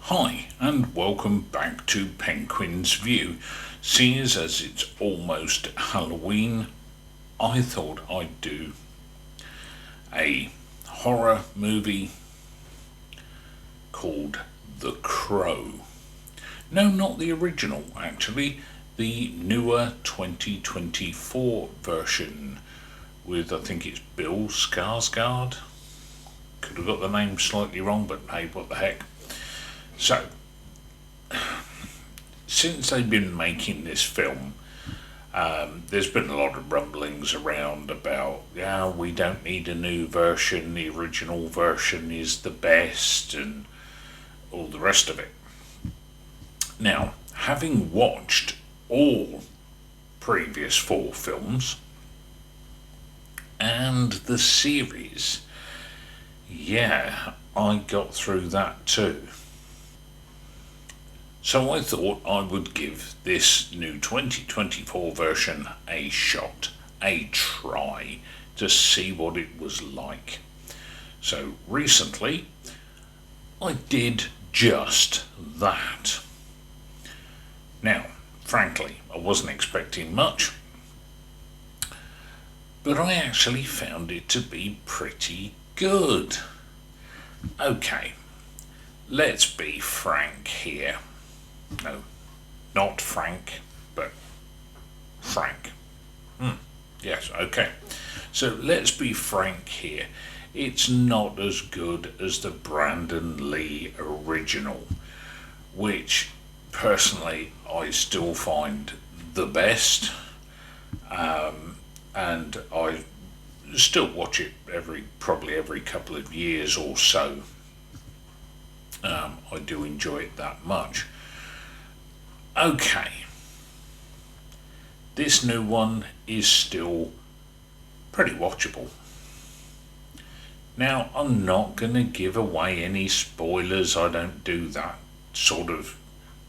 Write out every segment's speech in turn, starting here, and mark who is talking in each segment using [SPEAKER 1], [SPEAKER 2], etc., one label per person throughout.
[SPEAKER 1] Hi, and welcome back to Penguin's View. Seeing as it's almost Halloween, I thought I'd do a horror movie called The Crow. No, not the original, actually, the newer 2024 version with, I think it's Bill Skarsgård. Could have got the name slightly wrong, but hey, what the heck. So, since they've been making this film, there's been a lot of rumblings around about, yeah, we don't need a new version, the original version is the best, and all the rest of it. Now, having watched all previous four films and the series, yeah, I got through that too. So I thought I would give this new 2024 version a shot, a try, to see what it was like. So recently, I did just that. Now, frankly, I wasn't expecting much, but I actually found it to be pretty good. Okay, let's be frank here. No, not Frank, but Frank. Yes, okay. So let's be frank here. It's not as good as the Brandon Lee original, which personally I still find the best, and I still watch it probably every couple of years or so. I do enjoy it that much. Okay, this new one is still pretty watchable. Now, I'm not going to give away any spoilers, I don't do that sort of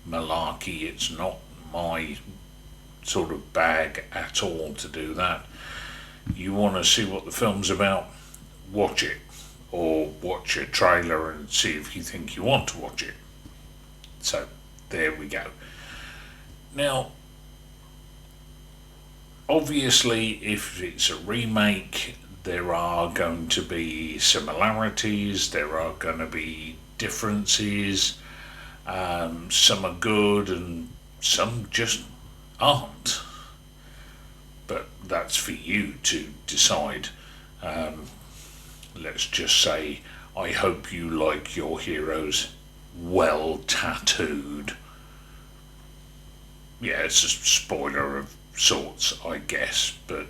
[SPEAKER 1] malarkey. It's not my sort of bag at all to do that. You want to see what the film's about, watch it, or watch a trailer and see if you think you want to watch it. So, there we go. Now, obviously, if it's a remake, there are going to be similarities, there are going to be differences. Some are good and some just aren't. But that's for you to decide. Let's just say, I hope you like your heroes well tattooed. Yeah, it's a spoiler of sorts, I guess, but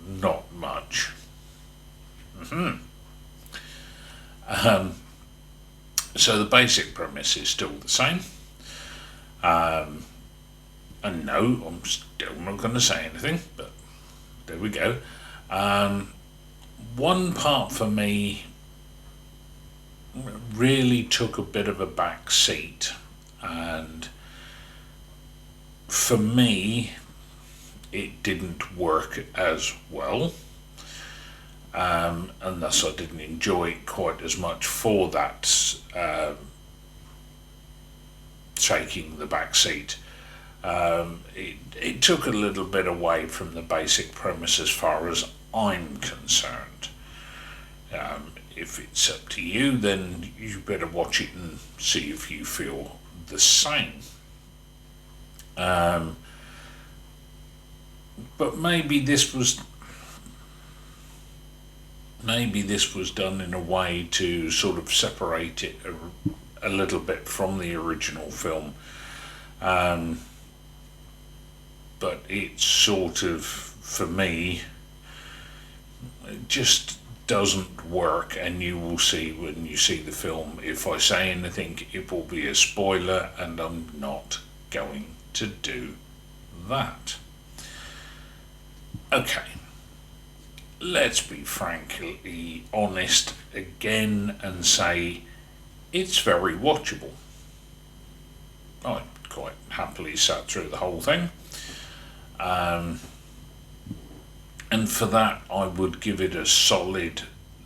[SPEAKER 1] not much. So the basic premise is still the same. And no, I'm still not going to say anything, but there we go. One part for me really took a bit of a back seat, and for me, it didn't work as well, and thus I didn't enjoy it quite as much for that taking the back seat. It took a little bit away from the basic premise as far as I'm concerned. If it's up to you, then you better watch it and see if you feel the same. Um, but maybe this was done in a way to sort of separate it a little bit from the original film. Um, but it sort of, for me, it just doesn't work, and you will see when you see the film. If I say anything, it will be a spoiler, and I'm not going to do that. Okay, let's be frankly honest again and say it's very watchable. I quite happily sat through the whole thing. Um, and for that, I would give it a solid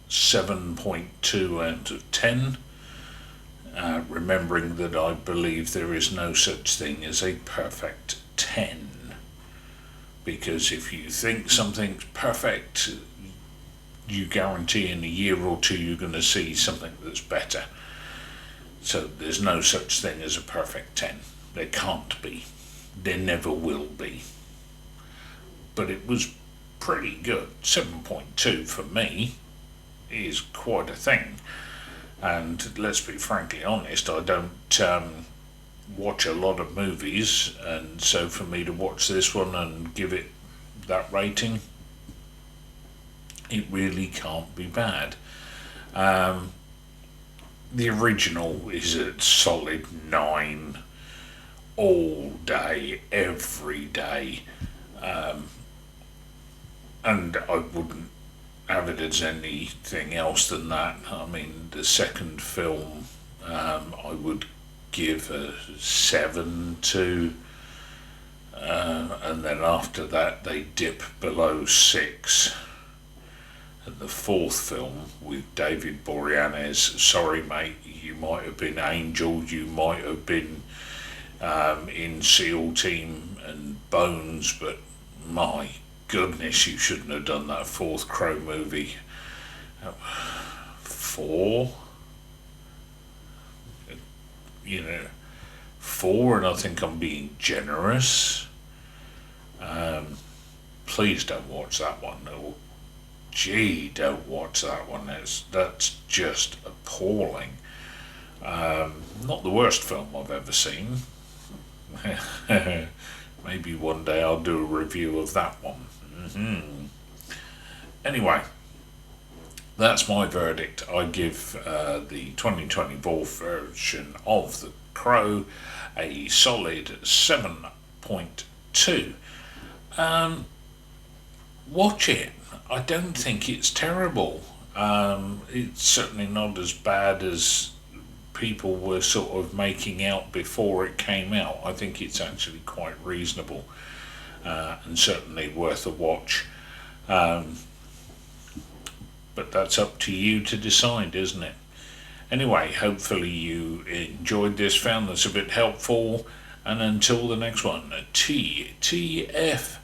[SPEAKER 1] 7.2 out of 10. remembering that I believe there is no such thing as a perfect 10. Because if you think something's perfect, you guarantee in a year or two you're going to see something that's better. So there's no such thing as a perfect 10. There can't be. There never will be. But it was pretty good. 7.2 for me is quite a thing. And let's be frankly honest, I don't watch a lot of movies, and so for me to watch this one and give it that rating, it really can't be bad. The original is a solid 9 all day, every day. And I wouldn't have it as anything else than that. I mean, the second film I would give a 7 to, and then after that they dip below 6. And the fourth film with David Boreanaz, sorry mate, you might have been Angel, you might have been in SEAL Team and Bones, but my goodness, you shouldn't have done that fourth Crow movie. 4? 4, and I think I'm being generous. Please don't watch that one. No, gee, don't watch that one. That's just appalling. Not the worst film I've ever seen. Maybe one day I'll do a review of that one. Anyway, that's my verdict. I give the 2024 version of The Crow a solid 7.2. Watch it. I don't think it's terrible. It's certainly not as bad as people were sort of making out before it came out. I think it's actually quite reasonable, and certainly worth a watch. But that's up to you to decide, isn't it? Anyway, hopefully you enjoyed this, found this a bit helpful, and until the next one, TTFN.